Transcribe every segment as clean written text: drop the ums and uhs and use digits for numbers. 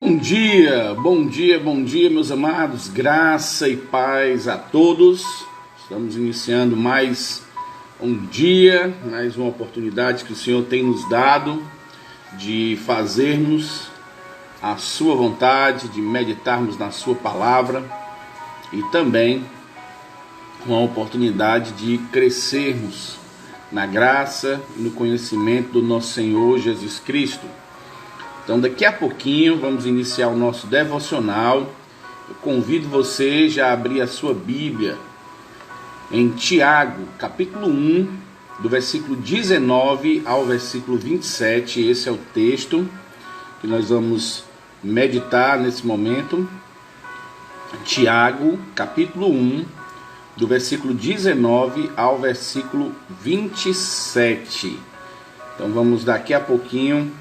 Bom dia, meus amados, graça e paz a todos. Estamos iniciando mais um dia, mais uma oportunidade que o Senhor tem nos dado de fazermos a sua vontade, de meditarmos na sua palavra e também uma oportunidade de crescermos na graça e no conhecimento do nosso Senhor Jesus Cristo. Então daqui a pouquinho vamos iniciar o nosso devocional. Eu convido você já a abrir a sua Bíblia em Tiago, capítulo 1, do versículo 19 ao versículo 27. Esse é o texto que nós vamos meditar nesse momento. Tiago, capítulo 1, do versículo 19 ao versículo 27. Então vamos daqui a pouquinho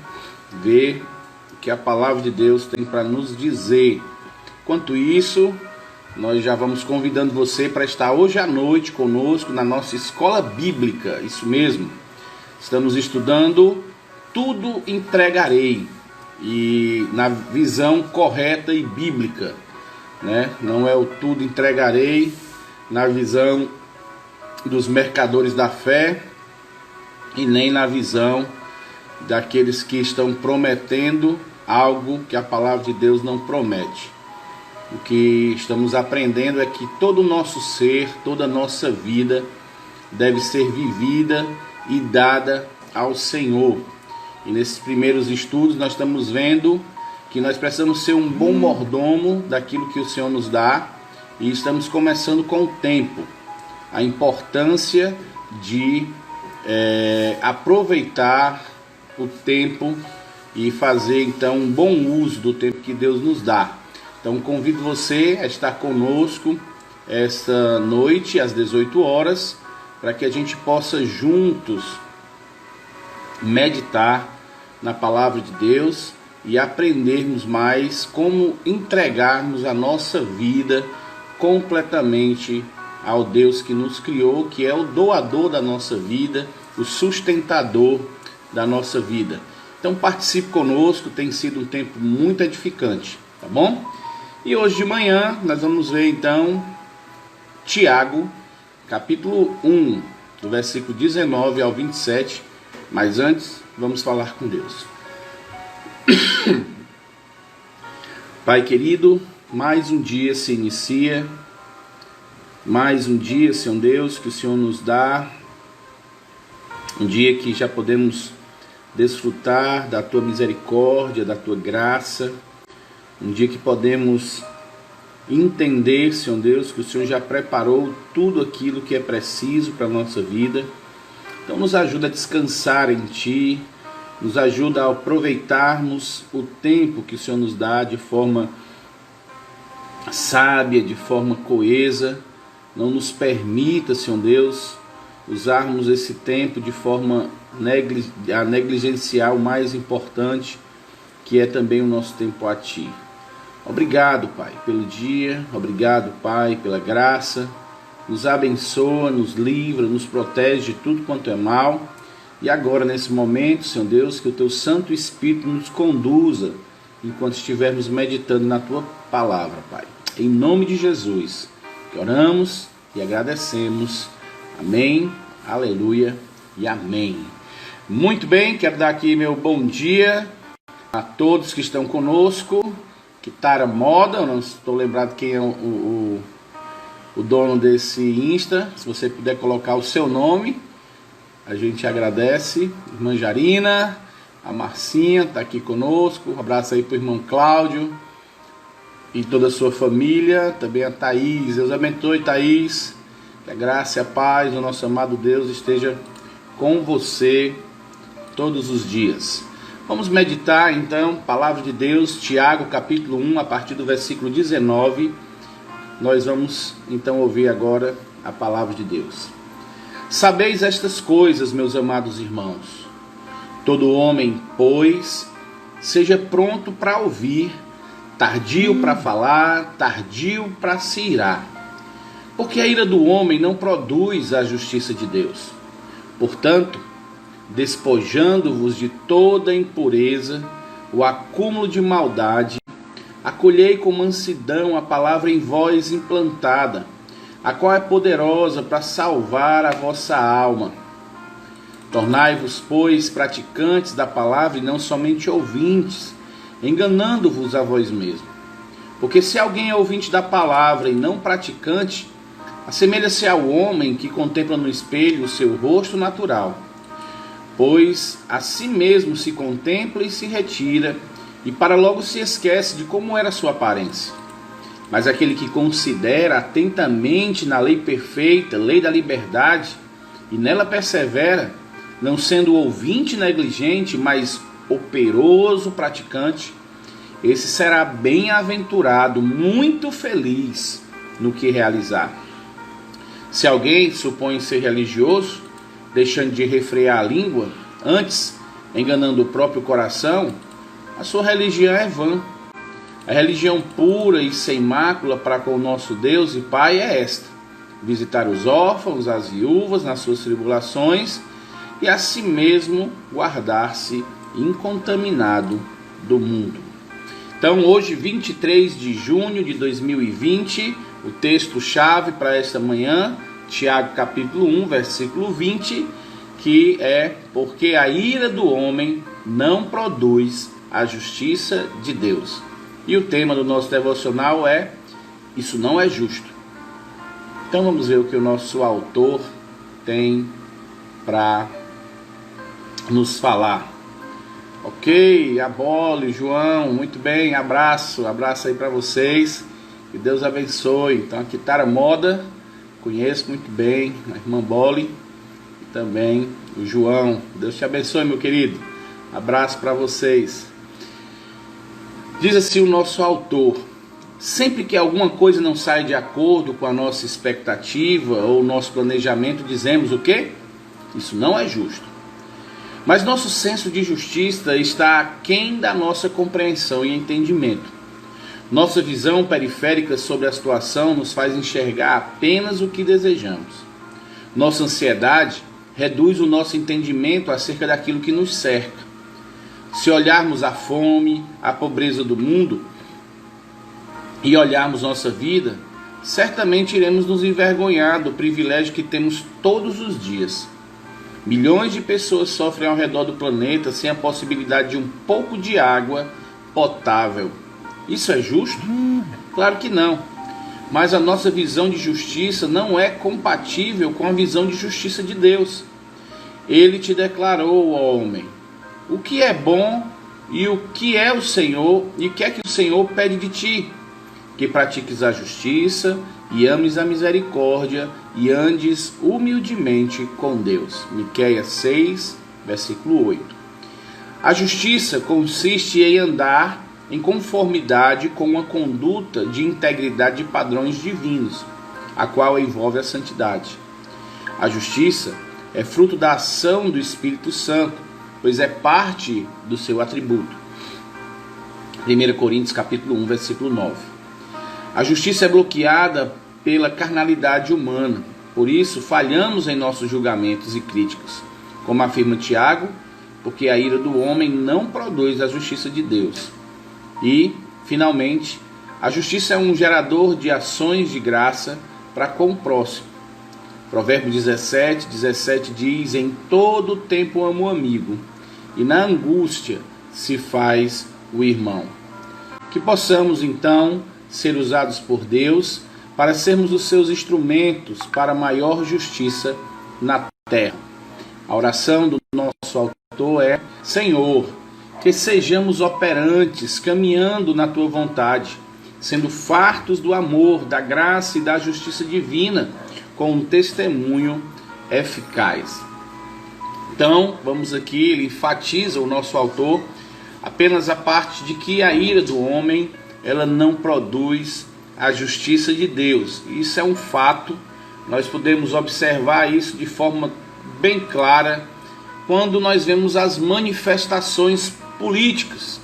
ver o que a palavra de Deus tem para nos dizer. Enquanto isso, nós já vamos convidando você para estar hoje à noite conosco na nossa escola bíblica. Isso mesmo, estamos estudando Tudo Entregarei, e na visão correta e bíblica, né? Não é o tudo entregarei na visão dos mercadores da fé e nem na visão daqueles que estão prometendo algo que a palavra de Deus não promete. O que estamos aprendendo é que todo o nosso ser, toda a nossa vida deve ser vivida e dada ao Senhor. E nesses primeiros estudos nós estamos vendo que nós precisamos ser um bom mordomo daquilo que o Senhor nos dá, e estamos começando com o tempo, a importância de aproveitar o tempo e fazer então um bom uso do tempo que Deus nos dá. Então convido você a estar conosco esta noite às 18 horas, para que a gente possa juntos meditar na palavra de Deus e aprendermos mais como entregarmos a nossa vida completamente ao Deus que nos criou, que é o doador da nossa vida, o sustentador da nossa vida. Então participe conosco, tem sido um tempo muito edificante, tá bom? E hoje de manhã nós vamos ver então Tiago, capítulo 1, do versículo 19 ao 27, mas antes vamos falar com Deus. Pai querido, mais um dia se inicia, mais um dia, Senhor Deus, que o Senhor nos dá, um dia que já podemos desfrutar da Tua misericórdia, da Tua graça, um dia que podemos entender, Senhor Deus, que o Senhor já preparou tudo aquilo que é preciso para a nossa vida. Então nos ajuda a descansar em Ti, nos ajuda a aproveitarmos o tempo que o Senhor nos dá de forma sábia, de forma coesa. Não nos permita, Senhor Deus, usarmos esse tempo de forma a negligenciar o mais importante, que é também o nosso tempo a Ti. Obrigado, Pai, pelo dia. Obrigado, Pai, pela graça. Nos abençoa, nos livra, nos protege de tudo quanto é mal. E agora, nesse momento, Senhor Deus, que o Teu Santo Espírito nos conduza enquanto estivermos meditando na Tua palavra, Pai. Em nome de Jesus, que oramos e agradecemos. Amém, aleluia e amém. Muito bem, quero dar aqui meu bom dia a todos que estão conosco. Kitara Moda, eu não estou lembrado quem é o dono desse Insta. Se você puder colocar o seu nome, a gente agradece. Irmã Jarina, a Marcinha está aqui conosco. Um abraço aí para o irmão Cláudio e toda a sua família. Também a Thaís. Deus abençoe, Thaís. Que a graça e a paz do nosso amado Deus esteja com você todos os dias. Vamos meditar então, palavra de Deus, Tiago capítulo 1, a partir do versículo 19. Nós vamos então ouvir agora a palavra de Deus. Sabeis estas coisas, meus amados irmãos. Todo homem, pois, seja pronto para ouvir, tardio para falar, tardio para se irar. Porque a ira do homem não produz a justiça de Deus. Portanto, despojando-vos de toda impureza, o acúmulo de maldade, Acolhei com mansidão a palavra em vós implantada, a qual é poderosa para salvar a vossa alma. Tornai-vos, pois, praticantes da palavra e não somente ouvintes, enganando-vos a vós mesmos. Porque se alguém é ouvinte da palavra e não praticante, assemelha-se ao homem que contempla no espelho o seu rosto natural. Pois a si mesmo se contempla e se retira, e para logo se esquece de como era a sua aparência. Mas aquele que considera atentamente na lei perfeita, lei da liberdade, e nela persevera, não sendo ouvinte negligente, mas operoso praticante, esse será bem-aventurado, muito feliz no que realizar. Se alguém supõe ser religioso, deixando de refrear a língua, antes enganando o próprio coração, a sua religião é vã. A religião pura e sem mácula para com o nosso Deus e Pai é esta: visitar os órfãos, as viúvas nas suas tribulações e a si mesmo guardar-se incontaminado do mundo. Então, hoje, 23 de junho de 2020, o texto-chave para esta manhã, Tiago capítulo 1, versículo 20, que é: porque a ira do homem não produz a justiça de Deus. E o tema do nosso devocional é: isso não é justo. Então vamos ver o que o nosso autor tem para nos falar. Ok, Abole, João, muito bem, abraço aí para vocês, que Deus abençoe. Então aqui Tara Moda, conheço muito bem, a irmã Bole e também o João. Deus te abençoe, meu querido, abraço para vocês. Diz assim o nosso autor: sempre que alguma coisa não sai de acordo com a nossa expectativa ou nosso planejamento, dizemos o quê? Isso não é justo. Mas nosso senso de justiça está aquém da nossa compreensão e entendimento. Nossa visão periférica sobre a situação nos faz enxergar apenas o que desejamos. Nossa ansiedade reduz o nosso entendimento acerca daquilo que nos cerca. Se olharmos a fome, a pobreza do mundo e olharmos nossa vida, certamente iremos nos envergonhar do privilégio que temos todos os dias. Milhões de pessoas sofrem ao redor do planeta sem a possibilidade de um pouco de água potável. Isso é justo? Claro que não. Mas a nossa visão de justiça não é compatível com a visão de justiça de Deus. Ele te declarou, ó homem, o que é bom e o que é o Senhor, e o que é que o Senhor pede de ti? Que pratiques a justiça e ames a misericórdia e andes humildemente com Deus. Miqueias 6, versículo 8. A justiça consiste em andar em conformidade com uma conduta de integridade de padrões divinos, a qual envolve a santidade. A justiça é fruto da ação do Espírito Santo, pois é parte do seu atributo. 1 Coríntios capítulo 1, versículo 9. A justiça é bloqueada pela carnalidade humana, por isso falhamos em nossos julgamentos e críticas. Como afirma Tiago, porque a ira do homem não produz a justiça de Deus. E, finalmente, a justiça é um gerador de ações de graça para com o próximo. Provérbio 17 diz: em todo tempo amo o amigo, e na angústia se faz o irmão. Que possamos, então, ser usados por Deus para sermos os seus instrumentos para maior justiça na terra. A oração do nosso autor é: Senhor, que sejamos operantes, caminhando na Tua vontade, sendo fartos do amor, da graça e da justiça divina, com um testemunho eficaz. Então, vamos aqui, ele enfatiza, o nosso autor, apenas a parte de que a ira do homem, ela não produz a justiça de Deus. Isso é um fato, nós podemos observar isso de forma bem clara quando nós vemos as manifestações políticas.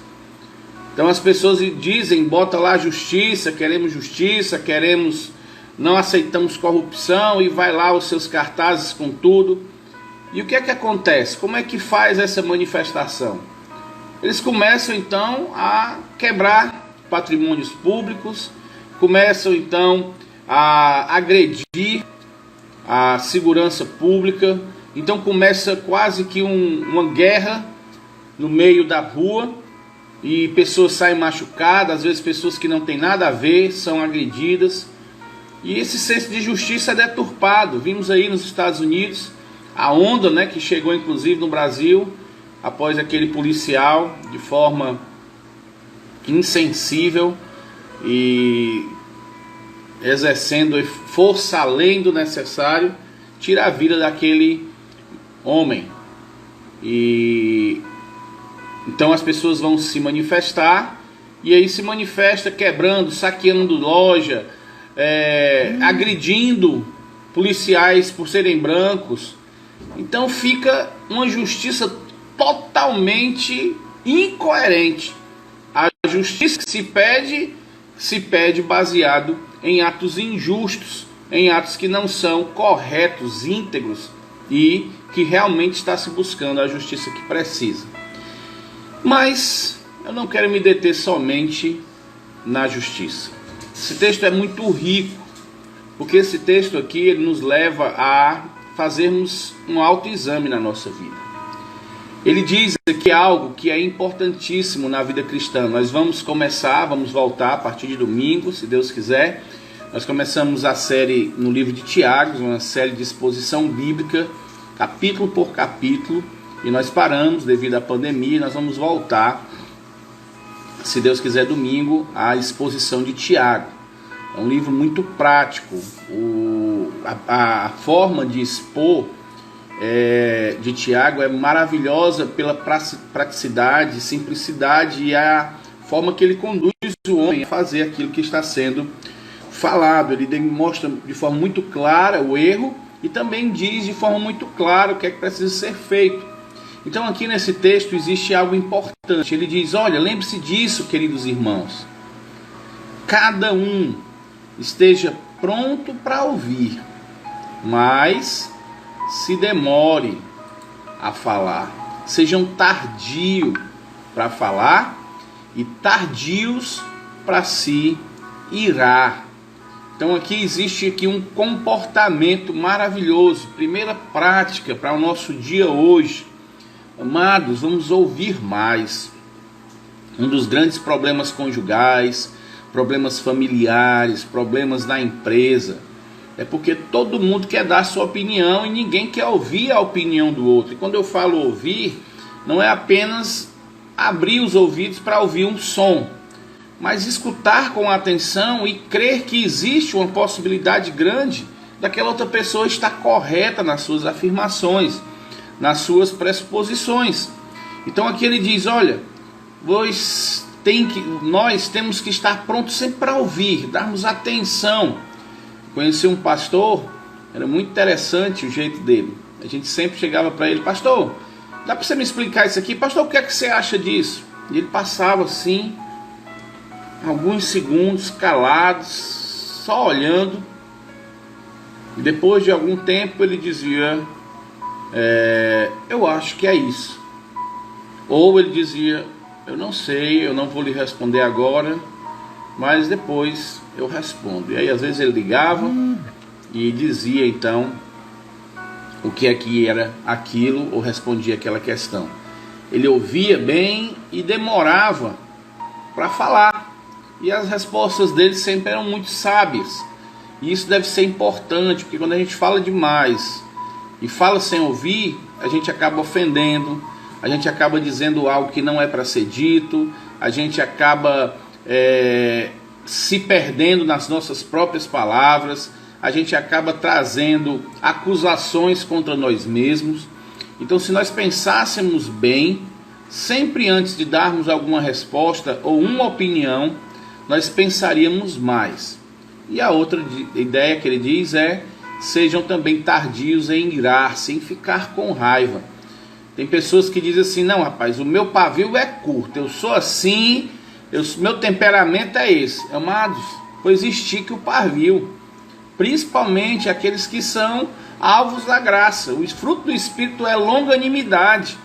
Então as pessoas dizem, bota lá justiça, queremos, não aceitamos corrupção, e vai lá os seus cartazes com tudo. E o que é que acontece? Como é que faz essa manifestação? Eles começam então a quebrar patrimônios públicos, começam então a agredir a segurança pública. Então começa quase que uma guerra no meio da rua, e pessoas saem machucadas, às vezes pessoas que não têm nada a ver são agredidas, e esse senso de justiça é deturpado. Vimos aí nos Estados Unidos a onda, né, que chegou inclusive no Brasil, após aquele policial, de forma insensível e exercendo força além do necessário, tirar a vida daquele homem. E então as pessoas vão se manifestar, e aí se manifesta quebrando, saqueando loja, agredindo policiais por serem brancos. Então fica uma justiça totalmente incoerente. A justiça que se pede baseado em atos injustos, em atos que não são corretos, íntegros, e que realmente está se buscando a justiça que precisa. Mas eu não quero me deter somente na justiça. Esse texto é muito rico, porque esse texto aqui ele nos leva a fazermos um autoexame na nossa vida. Ele diz aqui algo que é importantíssimo na vida cristã. Nós vamos voltar a partir de domingo, se Deus quiser. Nós começamos a série no livro de Tiago, uma série de exposição bíblica, capítulo por capítulo, e nós paramos devido à pandemia. Nós vamos voltar, se Deus quiser, domingo, à exposição de Tiago. É um livro muito prático. A forma de expor de Tiago é maravilhosa pela praticidade, simplicidade e a forma que ele conduz o homem a fazer aquilo que está sendo falado. Ele demonstra de forma muito clara o erro e também diz de forma muito clara o que é que precisa ser feito. Então aqui nesse texto existe algo importante. Ele diz: olha, lembre-se disso, queridos irmãos. Cada um esteja pronto para ouvir, mas se demore a falar. Sejam tardios para falar e tardios para se irar. Então aqui existe um comportamento maravilhoso. Primeira prática para o nosso dia hoje. Amados, vamos ouvir mais. Um dos grandes problemas conjugais, problemas familiares, problemas na empresa, é porque todo mundo quer dar a sua opinião e ninguém quer ouvir a opinião do outro. E quando eu falo ouvir, não é apenas abrir os ouvidos para ouvir um som, mas escutar com atenção e crer que existe uma possibilidade grande daquela outra pessoa estar correta nas suas afirmações, nas suas pressuposições. Então aqui ele diz: olha, nós temos que estar prontos sempre para ouvir, darmos atenção. Conheci um pastor, era muito interessante o jeito dele. A gente sempre chegava para ele: pastor, dá para você me explicar isso aqui? Pastor, o que é que você acha disso? E ele passava assim, alguns segundos calados, só olhando. E depois de algum tempo ele dizia: eu acho que é isso. Ou ele dizia: eu não sei, eu não vou lhe responder agora, mas depois eu respondo. E aí às vezes ele ligava e dizia então o que é que era aquilo, ou respondia aquela questão. Ele ouvia bem e demorava para falar, e as respostas dele sempre eram muito sábias. E isso deve ser importante, porque quando a gente fala demais e fala sem ouvir, a gente acaba ofendendo, a gente acaba dizendo algo que não é para ser dito, a gente acaba se perdendo nas nossas próprias palavras, a gente acaba trazendo acusações contra nós mesmos. Então, se nós pensássemos bem, sempre antes de darmos alguma resposta ou uma opinião, nós pensaríamos mais. E a outra ideia que ele diz é: sejam também tardios em irar-se, em ficar com raiva. Tem pessoas que dizem assim: não, rapaz, o meu pavio é curto, eu sou assim, meu temperamento é esse. Amados, pois estique o pavio, principalmente aqueles que são alvos da graça. O fruto do Espírito é longanimidade,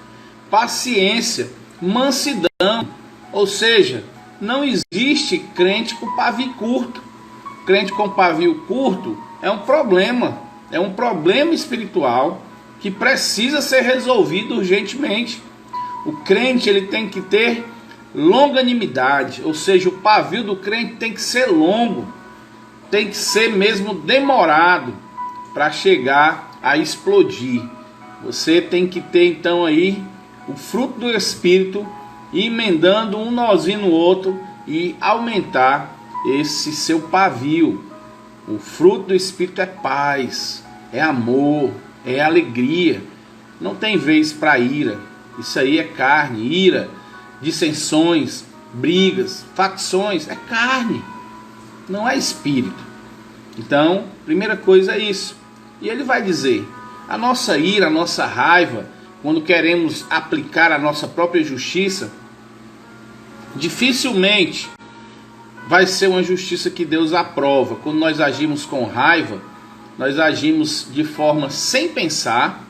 paciência, mansidão, ou seja, não existe crente com pavio curto. Crente com pavio curto é um problema espiritual que precisa ser resolvido urgentemente. O crente ele tem que ter longanimidade, ou seja, o pavio do crente tem que ser longo, tem que ser mesmo demorado para chegar a explodir. Você tem que ter então aí o fruto do Espírito, emendando um nozinho no outro e aumentar esse seu pavio. O fruto do Espírito é paz, é amor, é alegria. Não tem vez para ira. Isso aí é carne, ira, dissensões, brigas, facções, é carne, não é espírito. Então, primeira coisa é isso. E ele vai dizer, a nossa ira, a nossa raiva, quando queremos aplicar a nossa própria justiça, dificilmente vai ser uma justiça que Deus aprova. Quando nós agimos com raiva, nós agimos de forma sem pensar,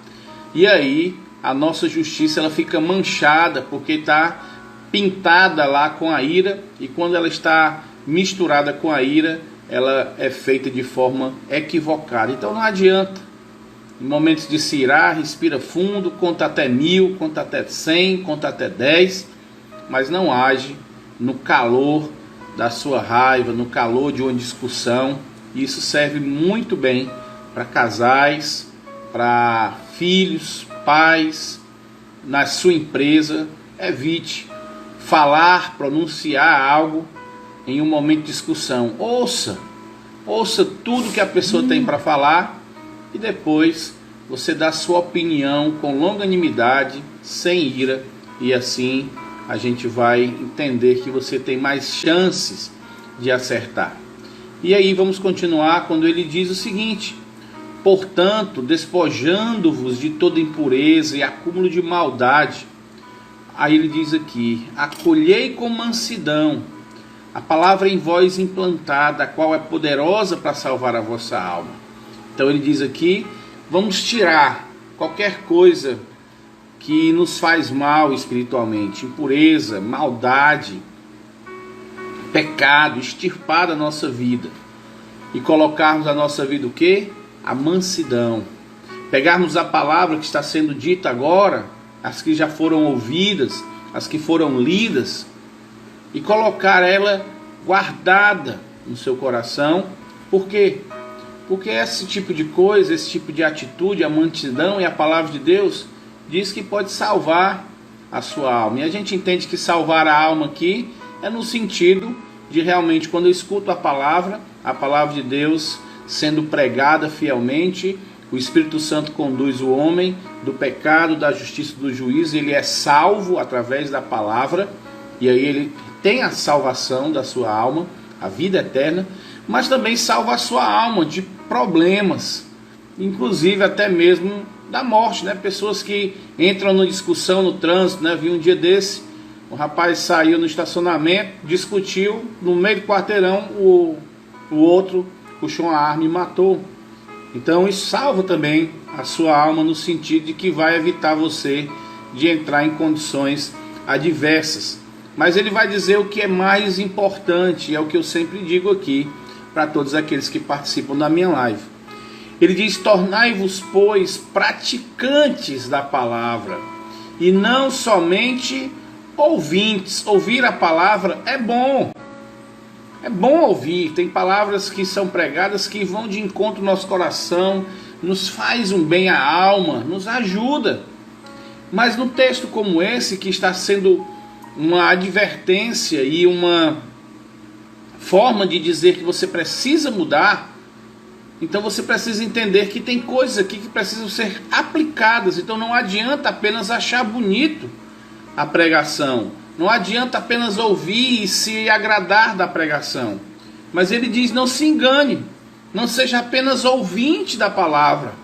e aí a nossa justiça ela fica manchada, porque está pintada lá com a ira, e quando ela está misturada com a ira, ela é feita de forma equivocada. Então não adianta. Em momentos de se irar, respira fundo, conta até 1000, conta até 100, conta até 10, mas não age no calor da sua raiva, no calor de uma discussão. Isso serve muito bem para casais, para filhos, pais, na sua empresa. Evite falar, pronunciar algo em um momento de discussão. Ouça tudo que a pessoa tem para falar e depois você dá sua opinião com longanimidade, sem ira, e assim a gente vai entender que você tem mais chances de acertar. E aí vamos continuar quando ele diz o seguinte: portanto, despojando-vos de toda impureza e acúmulo de maldade. Aí ele diz aqui, acolhei com mansidão a palavra em vós implantada, a qual é poderosa para salvar a vossa alma. Então ele diz aqui, vamos tirar qualquer coisa que nos faz mal espiritualmente, impureza, maldade, pecado, extirpar da nossa vida e colocarmos na nossa vida o quê? A mansidão. Pegarmos a palavra que está sendo dita agora, as que já foram ouvidas, as que foram lidas, e colocar ela guardada no seu coração. Por quê? Porque esse tipo de coisa, esse tipo de atitude, a mansidão e a palavra de Deus diz que pode salvar a sua alma. E a gente entende que salvar a alma aqui é no sentido de realmente, quando eu escuto a palavra de Deus sendo pregada fielmente, o Espírito Santo conduz o homem do pecado, da justiça, do juízo, ele é salvo através da palavra, e aí ele tem a salvação da sua alma, a vida eterna, mas também salva a sua alma de problemas, inclusive até mesmo da morte, né? Pessoas que entram na discussão no trânsito, né? Vi um dia desse, um rapaz saiu no estacionamento, discutiu, no meio do quarteirão, o outro puxou uma arma e matou. Então isso salva também a sua alma, no sentido de que vai evitar você de entrar em condições adversas. Mas ele vai dizer o que é mais importante, é o que eu sempre digo aqui para todos aqueles que participam da minha live. Ele diz, tornai-vos, pois, praticantes da palavra, e não somente ouvintes. Ouvir a palavra é bom ouvir. Tem palavras que são pregadas que vão de encontro ao nosso coração, nos faz um bem à alma, nos ajuda. Mas no texto como esse, que está sendo uma advertência e uma forma de dizer que você precisa mudar, então você precisa entender que tem coisas aqui que precisam ser aplicadas. Então não adianta apenas achar bonito a pregação, não adianta apenas ouvir e se agradar da pregação. Mas ele diz, não se engane, não seja apenas ouvinte da palavra,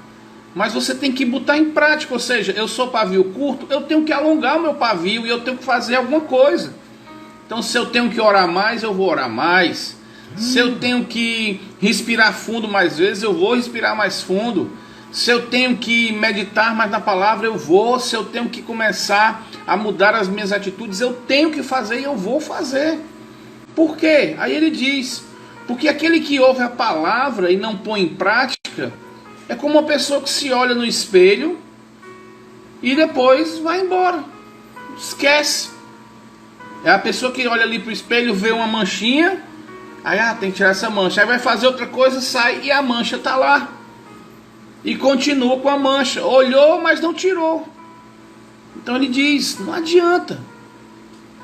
mas você tem que botar em prática. Ou seja, eu sou pavio curto, eu tenho que alongar o meu pavio e eu tenho que fazer alguma coisa. Então se eu tenho que orar mais, eu vou orar mais. Se eu tenho que respirar fundo mais vezes, eu vou respirar mais fundo. Se eu tenho que meditar mais na palavra, eu vou. Se eu tenho que começar a mudar as minhas atitudes, eu tenho que fazer e eu vou fazer. Por quê? Aí ele diz, porque aquele que ouve a palavra e não põe em prática, é como uma pessoa que se olha no espelho e depois vai embora, esquece. É a pessoa que olha ali para o espelho, vê uma manchinha, aí tem que tirar essa mancha, aí vai fazer outra coisa, sai e a mancha está lá. E continua com a mancha, olhou, mas não tirou. Então ele diz, não adianta.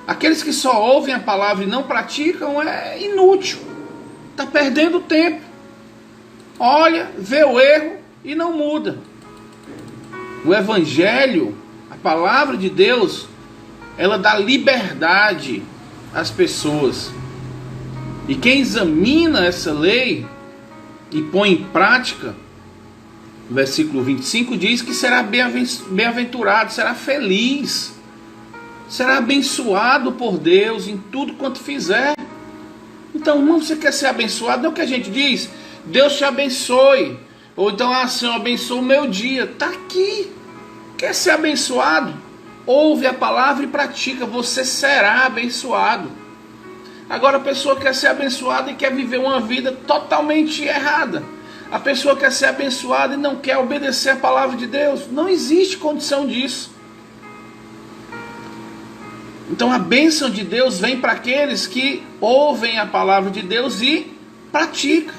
Aqueles que só ouvem a palavra e não praticam é inútil. Está perdendo tempo. Olha, vê o erro e não muda. O Evangelho, a palavra de Deus, ela dá liberdade às pessoas. E quem examina essa lei e põe em prática, o versículo 25 diz que será bem-aventurado, será feliz, será abençoado por Deus em tudo quanto fizer. Então, irmão, você quer ser abençoado? Não é o que a gente diz? Deus te abençoe. Ou então, Senhor, abençoa o meu dia. Está aqui. Quer ser abençoado? Ouve a palavra e pratica. Você será abençoado. Agora, a pessoa quer ser abençoada e quer viver uma vida totalmente errada. A pessoa quer ser abençoada e não quer obedecer a palavra de Deus. Não existe condição disso. Então a bênção de Deus vem para aqueles que ouvem a palavra de Deus e praticam.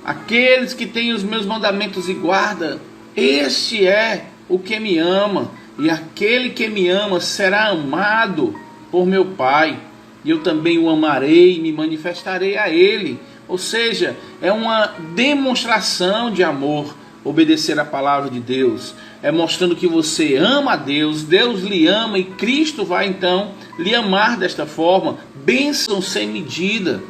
Aqueles que têm os meus mandamentos e guardam, este é o que me ama. E aquele que me ama será amado por meu Pai. E eu também o amarei e me manifestarei a ele. Ou seja, é uma demonstração de amor obedecer a palavra de Deus. É mostrando que você ama a Deus, Deus lhe ama e Cristo vai então lhe amar desta forma. Bênção sem medida.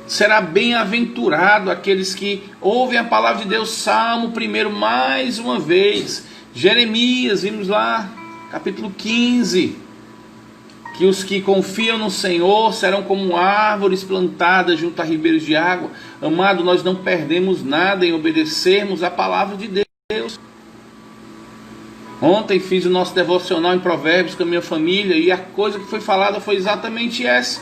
Será bem-aventurado aqueles que ouvem a palavra de Deus. Salmo 1, mais uma vez. Jeremias, vimos lá, capítulo 15. Que os que confiam no Senhor serão como árvores plantadas junto a ribeiros de água. Amado, nós não perdemos nada em obedecermos a palavra de Deus. Ontem fiz o nosso devocional em Provérbios com a minha família e a coisa que foi falada foi exatamente essa.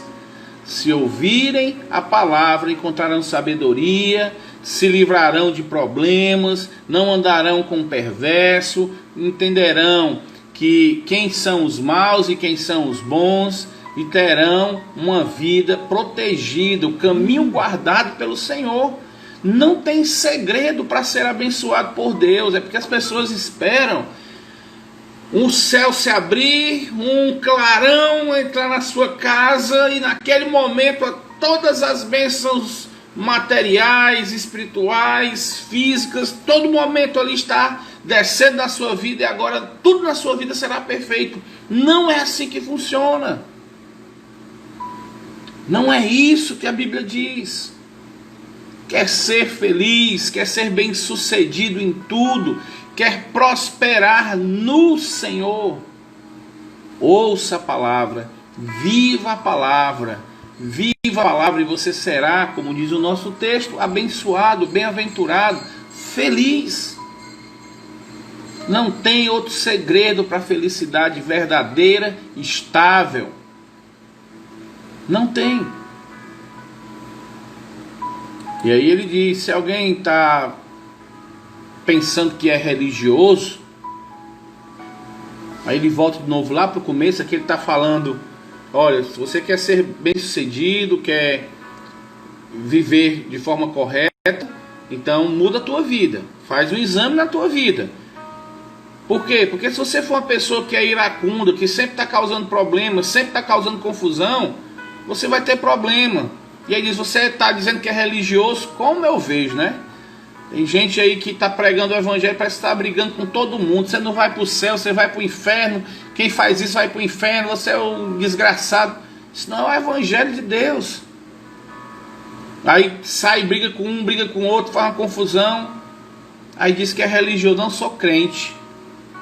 Se ouvirem a palavra, encontrarão sabedoria, se livrarão de problemas, não andarão com o perverso, entenderão que quem são os maus e quem são os bons, e terão uma vida protegida, o caminho guardado pelo Senhor. Não tem segredo para ser abençoado por Deus, é porque as pessoas esperam um céu se abrir, um clarão entrar na sua casa e naquele momento todas as bênçãos materiais, espirituais, físicas, todo momento ali está descendo na sua vida e agora tudo na sua vida será perfeito. Não é assim que funciona. Não é isso que a Bíblia diz. Quer ser feliz, quer ser bem sucedido em tudo, quer prosperar no Senhor, ouça a palavra, viva a palavra, e você será, como diz o nosso texto, abençoado, bem-aventurado, feliz. Não tem outro segredo para a felicidade verdadeira, estável. Não tem. E aí ele diz, se alguém está pensando que é religioso, aí ele volta de novo lá para o começo, aqui ele está falando, olha, se você quer ser bem sucedido, quer viver de forma correta, então muda a tua vida, faz um exame na tua vida. Por quê? Porque se você for uma pessoa que é iracunda, que sempre está causando problemas, sempre está causando confusão, você vai ter problema. E aí diz, você está dizendo que é religioso, como eu vejo, né? Tem gente aí que está pregando o evangelho, parece que está brigando com todo mundo. Você não vai para o céu, você vai para o inferno. Quem faz isso vai para o inferno, você é um desgraçado. Isso não é o evangelho de Deus. Aí sai, briga com um, briga com o outro, faz uma confusão. Aí diz que é religioso, não sou crente.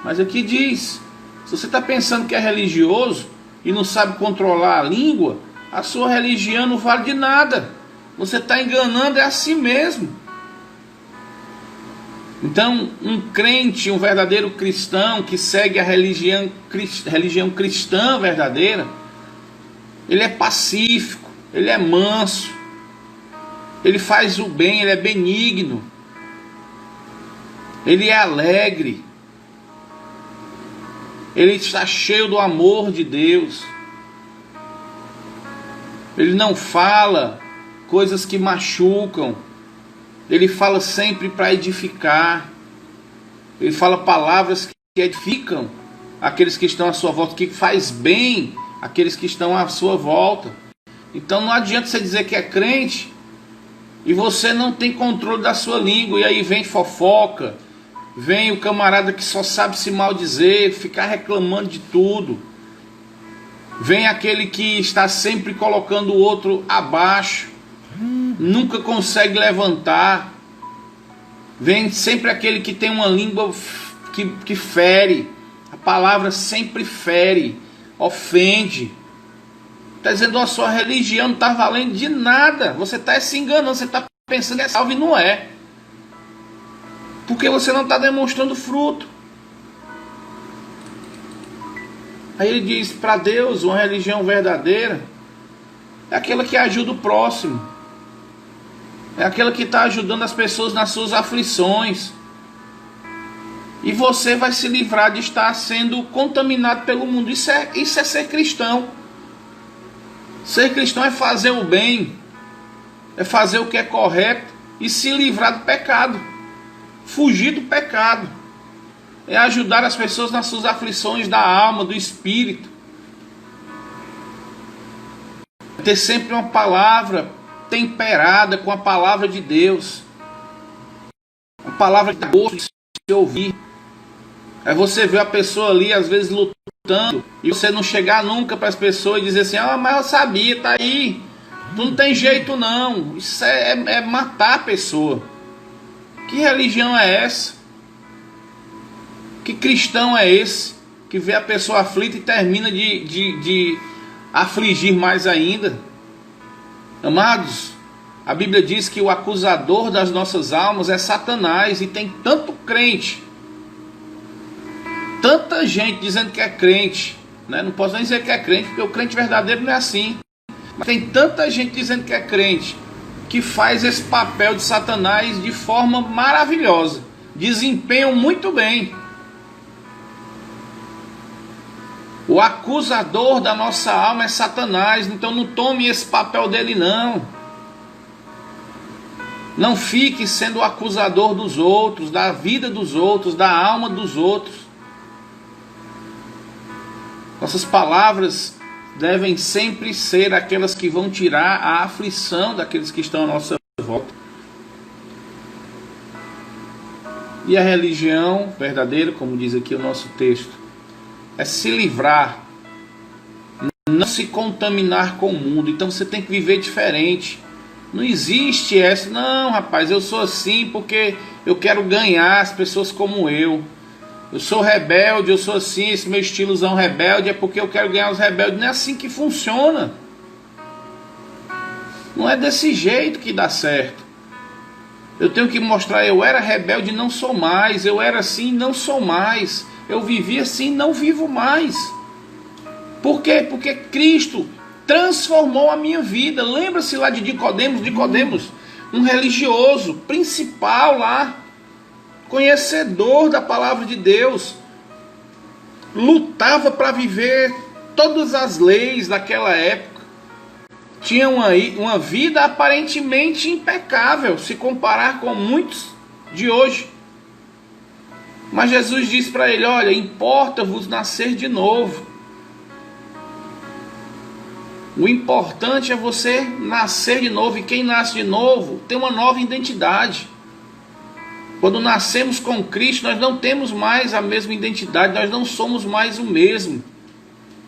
Mas aqui diz, se você está pensando que é religioso e não sabe controlar a língua, a sua religião não vale de nada. Você está enganando, é assim mesmo. Então, um crente, um verdadeiro cristão que segue a religião cristã verdadeira, Ele é pacífico, ele é manso, ele faz o bem, ele é benigno, ele é alegre, ele está cheio do amor de Deus. Ele não fala coisas que machucam, ele fala sempre para edificar, ele fala palavras que edificam aqueles que estão à sua volta, que faz bem aqueles que estão à sua volta. Então não adianta você dizer que é crente e você não tem controle da sua língua, e aí vem fofoca, vem o camarada que só sabe se maldizer, ficar reclamando de tudo, vem aquele que está sempre colocando o outro abaixo, nunca consegue levantar, vem sempre aquele que tem uma língua que fere, a palavra sempre fere, ofende. Está dizendo, a sua religião não está valendo de nada, você está se enganando, você está pensando que é salvo e não é, porque você não está demonstrando fruto. Aí ele diz, para Deus, uma religião verdadeira é aquela que ajuda o próximo, é aquela que está ajudando as pessoas nas suas aflições, e você vai se livrar de estar sendo contaminado pelo mundo. Isso é ser cristão. Ser cristão é fazer o bem, é fazer o que é correto e se livrar do pecado, fugir do pecado, é ajudar as pessoas nas suas aflições da alma, do espírito, é ter sempre uma palavra temperada com a palavra de Deus, uma palavra que dá gosto de se ouvir. Aí você vê a pessoa ali às vezes lutando e você não chegar nunca para as pessoas e dizer assim, mas eu sabia, tá aí, tu não tem jeito não. Isso é matar a pessoa. Que religião é essa? Que cristão é esse que vê a pessoa aflita e termina de afligir mais ainda? Amados, a Bíblia diz que o acusador das nossas almas é Satanás, e tem tanto crente, tanta gente dizendo que é crente, né? Não posso nem dizer que é crente, porque o crente verdadeiro não é assim. Mas tem tanta gente dizendo que é crente, que faz esse papel de Satanás de forma maravilhosa, desempenham muito bem. O acusador da nossa alma é Satanás, então não tome esse papel dele não. Não fique sendo o acusador dos outros, da vida dos outros, da alma dos outros. Nossas palavras devem sempre ser aquelas que vão tirar a aflição daqueles que estão à nossa volta. E a religião verdadeira, como diz aqui o nosso texto, é se livrar, não se contaminar com o mundo. Então você tem que viver diferente. Não existe essa, não rapaz, eu sou assim porque eu quero ganhar as pessoas como eu. Eu sou rebelde, eu sou assim, esse meu estilozão rebelde é porque eu quero ganhar os rebeldes. Não é assim que funciona. Não é desse jeito que dá certo. Eu tenho que mostrar, eu era rebelde e não sou mais. Eu era assim e não sou mais. Eu vivi assim e não vivo mais. Por quê? Porque Cristo transformou a minha vida. Lembra-se lá de Nicodemos, um religioso principal lá, conhecedor da palavra de Deus, lutava para viver todas as leis daquela época, tinha uma vida aparentemente impecável, se comparar com muitos de hoje. Mas Jesus disse para ele, olha, importa-vos nascer de novo. O importante é você nascer de novo, e quem nasce de novo tem uma nova identidade. Quando nascemos com Cristo, nós não temos mais a mesma identidade, nós não somos mais o mesmo.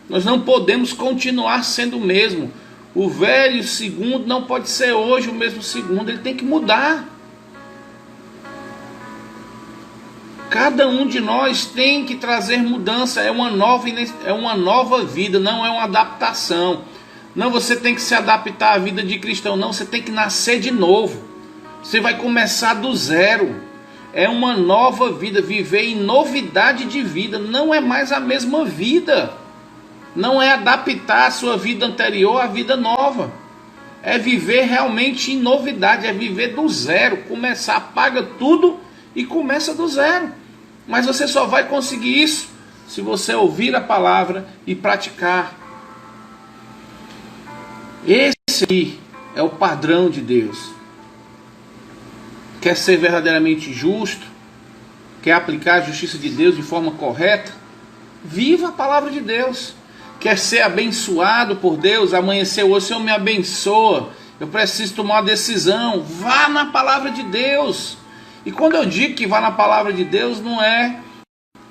Nós não podemos continuar sendo o mesmo. O velho segundo não pode ser hoje o mesmo segundo, ele tem que mudar. Cada um de nós tem que trazer mudança, é uma nova vida, não é uma adaptação. Não, você tem que se adaptar à vida de cristão, não, você tem que nascer de novo. Você vai começar do zero. É uma nova vida, viver em novidade de vida, não é mais a mesma vida. não é adaptar a sua vida anterior à vida nova. É viver realmente em novidade, é viver do zero, começar, apaga tudo e começa do zero. Mas você só vai conseguir isso se você ouvir a palavra e praticar. Esse aqui é o padrão de Deus. Quer ser verdadeiramente justo? Quer aplicar a justiça de Deus de forma correta? Viva a palavra de Deus. Quer ser abençoado por Deus? Amanheceu hoje, Senhor, me abençoa. Eu preciso tomar uma decisão. Vá na palavra de Deus. E quando eu digo que vá na palavra de Deus, não é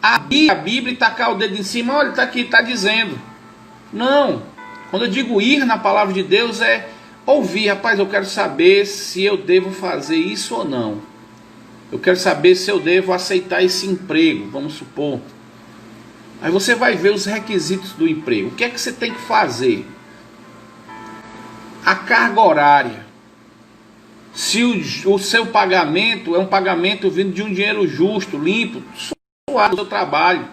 abrir a Bíblia e tacar o dedo em cima. Olha, está aqui, está dizendo. Não. Quando eu digo ir na palavra de Deus, é ouvir. Rapaz, eu quero saber se eu devo fazer isso ou não. Eu quero saber se eu devo aceitar esse emprego, vamos supor. Aí você vai ver os requisitos do emprego. O que é que você tem que fazer? A carga horária. Se o seu pagamento é um pagamento vindo de um dinheiro justo, limpo, suado do seu trabalho.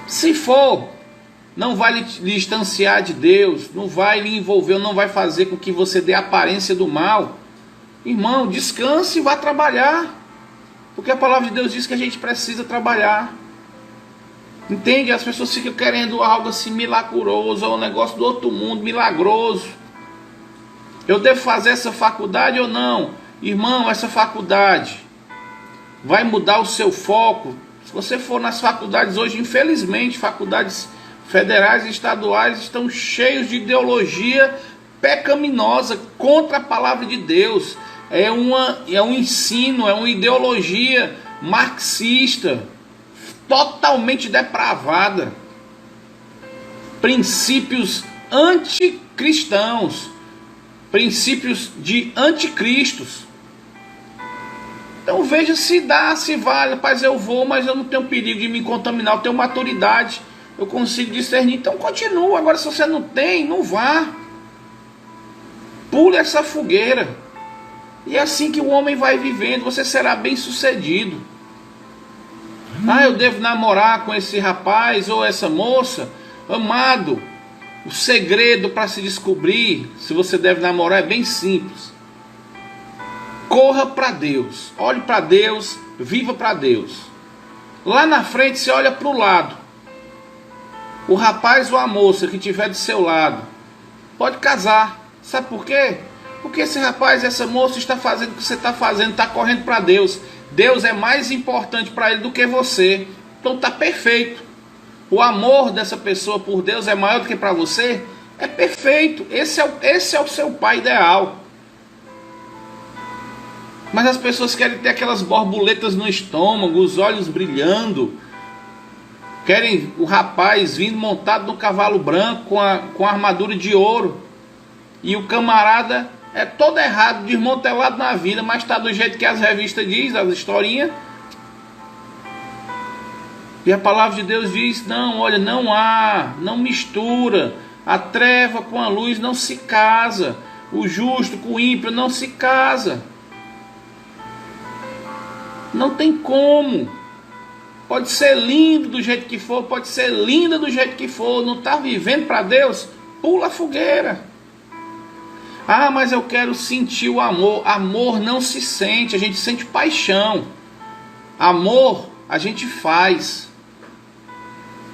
Se for, não vai lhe distanciar de Deus, não vai lhe envolver, não vai fazer com que você dê aparência do mal. Irmão, descanse e vá trabalhar. Porque a palavra de Deus diz que a gente precisa trabalhar. Entende? As pessoas ficam querendo algo assim milagroso, ou um negócio do outro mundo, milagroso. Eu devo fazer essa faculdade ou não? Irmão, essa faculdade vai mudar o seu foco. Se você for nas faculdades hoje, infelizmente, faculdades federais e estaduais estão cheios de ideologia pecaminosa contra a palavra de Deus. É um ensino, é uma ideologia marxista, totalmente depravada, princípios anticristãos, princípios de anticristos. Então veja se dá, se vale. Rapaz, eu vou, mas eu não tenho perigo de me contaminar, eu tenho maturidade, eu consigo discernir, então continua. Agora se você não tem, não vá, pule essa fogueira. E é assim que o homem vai vivendo, você será bem sucedido. Ah, eu devo namorar com esse rapaz ou essa moça? Amado, o segredo para se descobrir se você deve namorar é bem simples. Corra para Deus, olhe para Deus, viva para Deus. Lá na frente você olha para o lado. O rapaz ou a moça que estiver do seu lado pode casar. Sabe por quê? Porque esse rapaz e essa moça está fazendo o que você está fazendo, está correndo para Deus. Deus é mais importante para ele do que você. Então está perfeito. O amor dessa pessoa por Deus é maior do que para você. É perfeito. Esse é o seu pai ideal. Mas as pessoas querem ter aquelas borboletas no estômago, os olhos brilhando. Querem o rapaz vindo montado no cavalo branco com a armadura de ouro. E o camarada é todo errado, desmantelado na vida, mas está do jeito que as revistas dizem, as historinhas. E a palavra de Deus diz, não, olha, não mistura. A treva com a luz não se casa. O justo com o ímpio não se casa. Não tem como. Pode ser lindo do jeito que for, pode ser linda do jeito que for, não está vivendo para Deus, pula a fogueira. Ah, mas eu quero sentir o amor. Amor não se sente, a gente sente paixão. Amor a gente faz.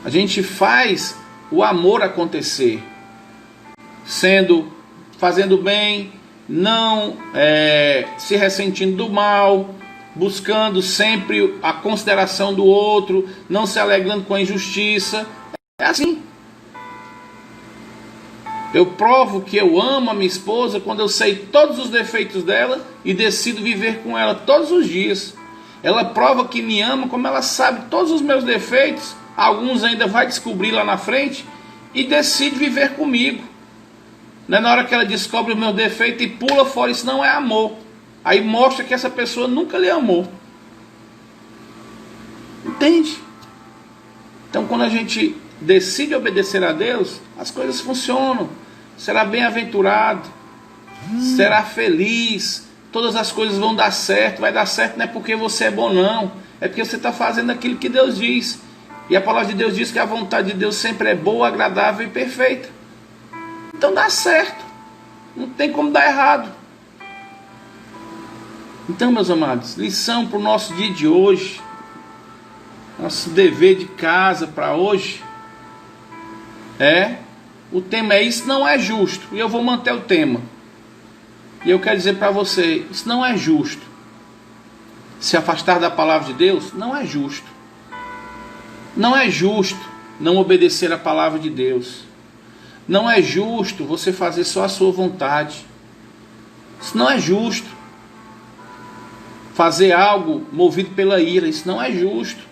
A gente faz o amor acontecer. Fazendo bem, não se ressentindo do mal, buscando sempre a consideração do outro, não se alegrando com a injustiça. É assim. Eu provo que eu amo a minha esposa quando eu sei todos os defeitos dela e decido viver com ela todos os dias. Ela prova que me ama como ela sabe todos os meus defeitos, alguns ainda vai descobrir lá na frente, e decide viver comigo. Não é na hora que ela descobre o meu defeito e pula fora, isso não é amor. Aí mostra que essa pessoa nunca lhe amou. Entende? Então quando a gente decide obedecer a Deus, as coisas funcionam. Será bem-aventurado, será feliz, todas as coisas vão dar certo. Vai dar certo não é porque você é bom não, é porque você está fazendo aquilo que Deus diz. E a palavra de Deus diz que a vontade de Deus sempre é boa, agradável e perfeita. Então dá certo. Não tem como dar errado. Então, meus amados, lição para o nosso dia de hoje, nosso dever de casa para hoje, o tema é: isso não é justo. E eu vou manter o tema. E eu quero dizer para você, isso não é justo. Se afastar da palavra de Deus, não é justo. Não é justo não obedecer a palavra de Deus. Não é justo você fazer só a sua vontade. Isso não é justo. Fazer algo movido pela ira, isso não é justo.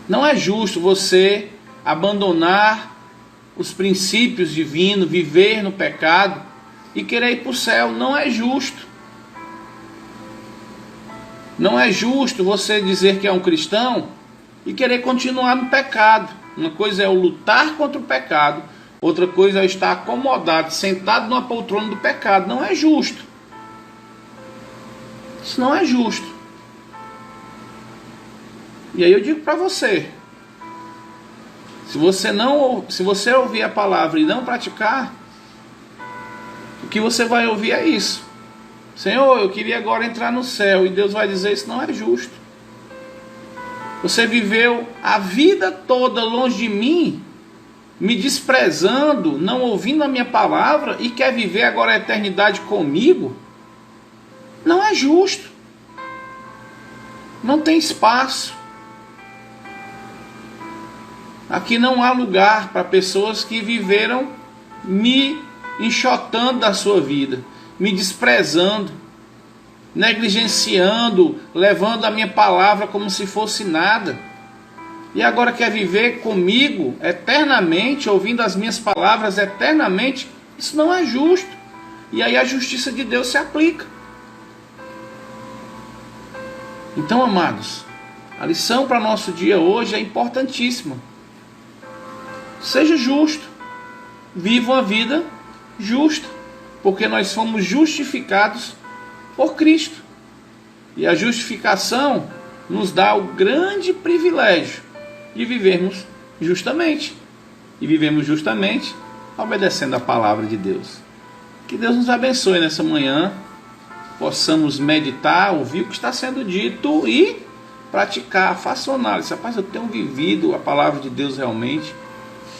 Não é justo você abandonar os princípios divinos, viver no pecado e querer ir para o céu. Não é justo. Não é justo você dizer que é um cristão e querer continuar no pecado. Uma coisa é o lutar contra o pecado, outra coisa é estar acomodado, sentado numa poltrona do pecado. Não é justo. Isso não é justo. E aí eu digo para você, se você ouvir a palavra e não praticar, o que você vai ouvir é isso: Senhor, eu queria agora entrar no céu. E Deus vai dizer: isso não é justo. Você viveu a vida toda longe de mim, me desprezando, não ouvindo a minha palavra, e quer viver agora a eternidade comigo? Não é justo. Não tem espaço. Aqui não há lugar para pessoas que viveram me enxotando da sua vida, me desprezando, negligenciando, levando a minha palavra como se fosse nada. E agora quer viver comigo eternamente, ouvindo as minhas palavras eternamente? Isso não é justo. E aí a justiça de Deus se aplica. Então, amados, a lição para nosso dia hoje é importantíssima. Seja justo. Viva uma vida justa, porque nós fomos justificados por Cristo. E a justificação nos dá o grande privilégio de vivermos justamente. E vivemos justamente obedecendo a palavra de Deus. Que Deus nos abençoe nessa manhã. Possamos meditar, ouvir o que está sendo dito e praticar. Faça análise. Rapaz, eu tenho vivido a palavra de Deus realmente?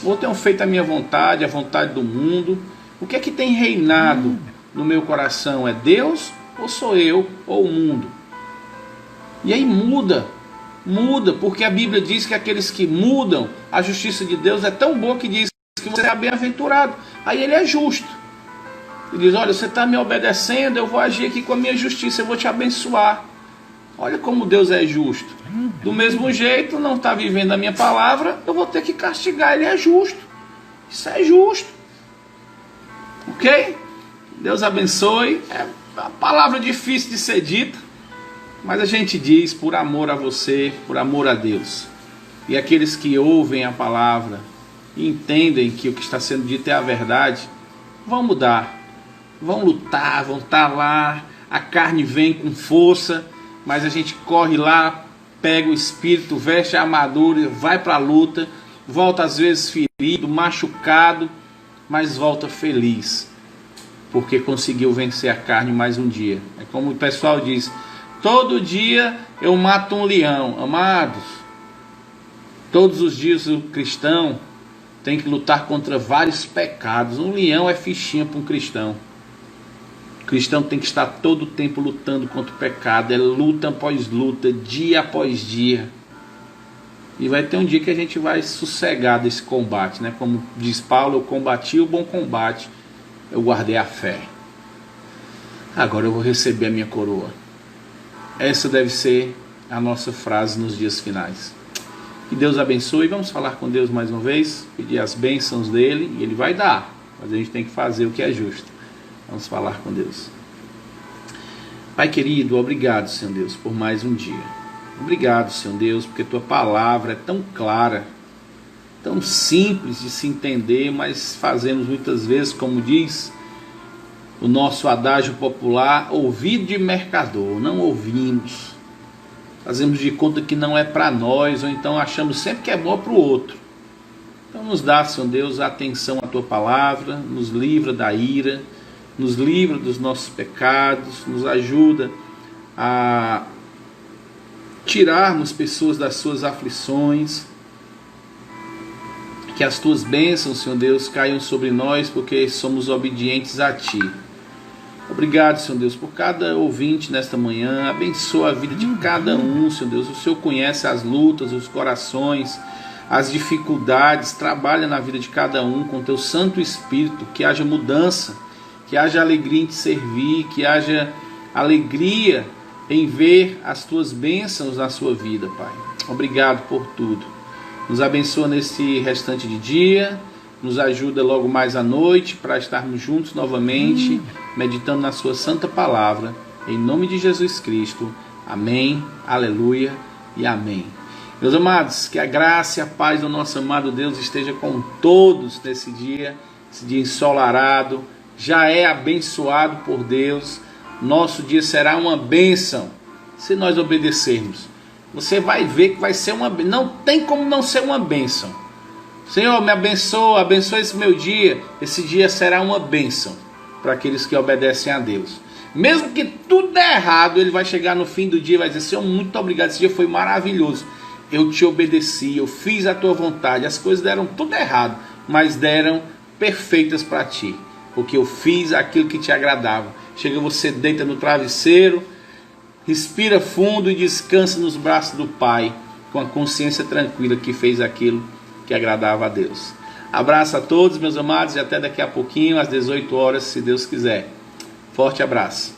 Ou tenho feito a minha vontade, a vontade do mundo? O que é que tem reinado no meu coração? É Deus ou sou eu ou o mundo? E aí muda, porque a Bíblia diz que aqueles que mudam, a justiça de Deus é tão boa que diz que você é bem-aventurado. Aí ele é justo. Ele diz: olha, você está me obedecendo, eu vou agir aqui com a minha justiça, eu vou te abençoar. Olha como Deus é justo. Do mesmo jeito, não está vivendo a minha palavra, eu vou ter que castigar. Ele é justo. Isso é justo. Ok? Deus abençoe. É uma palavra difícil de ser dita, mas a gente diz por amor a você, por amor a Deus. E aqueles que ouvem a palavra e entendem que o que está sendo dito é a verdade, vão mudar. Vão lutar, vão estar lá, a carne vem com força, mas a gente corre lá, pega o espírito, veste a armadura, vai para a luta, volta às vezes ferido, machucado, mas volta feliz, porque conseguiu vencer a carne mais um dia. É como o pessoal diz: todo dia eu mato um leão. Amados, todos os dias o cristão tem que lutar contra vários pecados. Um leão é fichinha para um cristão. O cristão tem que estar todo o tempo lutando contra o pecado. É luta após luta, dia após dia. E vai ter um dia que a gente vai sossegar desse combate, né? Como diz Paulo: eu combati o bom combate, eu guardei a fé. Agora eu vou receber a minha coroa. Essa deve ser a nossa frase nos dias finais. Que Deus abençoe. Vamos falar com Deus mais uma vez, pedir as bênçãos dele, e ele vai dar, mas a gente tem que fazer o que é justo. Vamos falar com Deus. Pai querido, obrigado, Senhor Deus, por mais um dia. Obrigado, Senhor Deus, porque tua palavra é tão clara, tão simples de se entender, mas fazemos muitas vezes, como diz o nosso adágio popular, ouvido de mercador. Não ouvimos. fazemos de conta que não é para nós, ou então achamos sempre que é bom para o outro. Então nos dá, Senhor Deus, atenção à Tua palavra, nos livra da ira, nos livra dos nossos pecados, nos ajuda a tirarmos pessoas das suas aflições, que as Tuas bênçãos, Senhor Deus, caiam sobre nós, porque somos obedientes a Ti. Obrigado, Senhor Deus, por cada ouvinte nesta manhã. Abençoa a vida de cada um, Senhor Deus. O Senhor conhece as lutas, os corações, as dificuldades. Trabalha na vida de cada um com Teu Santo Espírito. Que haja mudança, que haja alegria em Te servir, que haja alegria em ver as Tuas bênçãos na sua vida, Pai. Obrigado por tudo. Nos abençoa nesse restante de dia. Nos ajuda logo mais à noite para estarmos juntos novamente, meditando na Sua santa palavra. Em nome de Jesus Cristo. Amém, aleluia e amém. Meus amados, que a graça e a paz do nosso amado Deus esteja com todos nesse dia, esse dia ensolarado. Já é abençoado por Deus. Nosso dia será uma bênção se nós obedecermos. Você vai ver que vai ser uma bênção. Não tem como não ser uma bênção. Senhor, me abençoa, abençoa esse meu dia. Esse dia será uma bênção para aqueles que obedecem a Deus. Mesmo que tudo der errado, ele vai chegar no fim do dia e vai dizer: Senhor, muito obrigado, esse dia foi maravilhoso. Eu te obedeci, eu fiz a tua vontade. As coisas deram tudo errado, mas deram perfeitas para ti, porque eu fiz aquilo que te agradava. Chega, você deita no travesseiro, respira fundo e descansa nos braços do Pai, com a consciência tranquila que fez aquilo que agradava a Deus. Abraço a todos, meus amados, e até daqui a pouquinho, às 18 horas, se Deus quiser. Forte abraço.